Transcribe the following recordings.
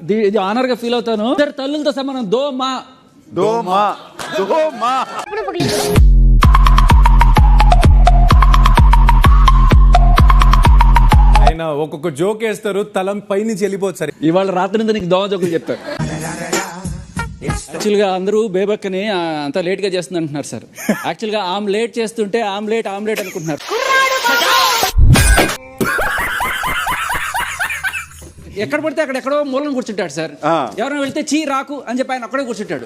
ఇది ఆనర్ గా ఫీల్ అవుతాను. ఇద్దరు తల్లులతో సమానం. దోమా దోమా దోమా. ఆయన ఒక్కొక్క జోక్ వేస్తారు, తలం పై నుంచి వెళ్ళిపోతుంది సార్. ఇవాళ రాత్రి నుంచి నీకు దోమ జోకులు చెప్తారు. యాక్చువల్గా అందరూ బేబక్కని అంత లేట్ గా చేస్తుంది అంటున్నారు సార్. యాక్చువల్గా లేట్ చేస్తుంటే ఆమ్లెట్ అనుకుంటున్నారు. ఎక్కడ పడితే అక్కడ ఎక్కడో మూలను కూర్చుంటాడు సార్. ఎవరైనా వెళ్తే చీ రాకు అని చెప్పి ఆయన అక్కడే కూర్చుంటాడు.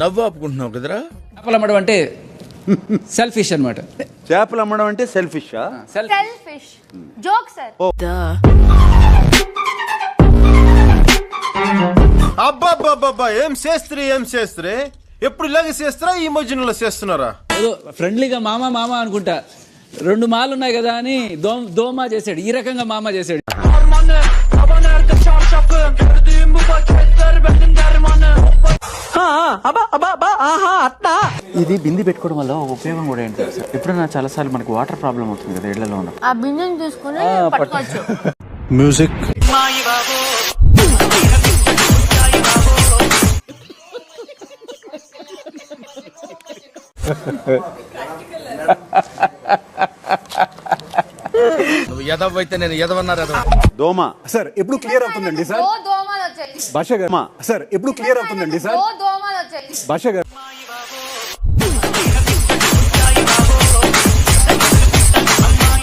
నవ్వు ఆపుకుంటున్నావు కదరా. చేపలు అమ్మడం అంటే సెల్ఫిష్ అన్నమాట. చేపలు అమ్మడం అంటే సెల్ఫిష్. Selfish joke sir. అబ్బాబ్బాబ్బా ఏం చేస్త్రీ ఎప్పుడు ఇలాగే చేస్తారా? ఈ మధ్యలో చేస్తున్నారా? ఏదో ఫ్రెండ్లీగా మామ అనుకుంటా. 2 మాలు ఉన్నాయి కదా అని దోమా చేశాడు. ఈ రకంగా మామ చేశాడు. ఇది బింది పెట్టుకోవడం వల్ల ఉపయోగం కూడా ఏంటి సార్? ఎప్పుడైనా చాలా సార్లు మనకు వాటర్ ప్రాబ్లం అవుతుంది కదా ఇళ్లలో. ఆ బిందెని తీసుకుని పట్టుకోవచ్చు. మ్యూజిక్ నువ్వు ఎదవైతే నేను ఎదవన్నారు. దోమ సార్ ఎప్పుడు క్లియర్ అవుతుందండి సార్. దోమలు వచ్చాయి. భాష గారు సార్ ఎప్పుడు క్లియర్ అవుతుందండి సార్. దోమలు వచ్చాయి. భాష గారు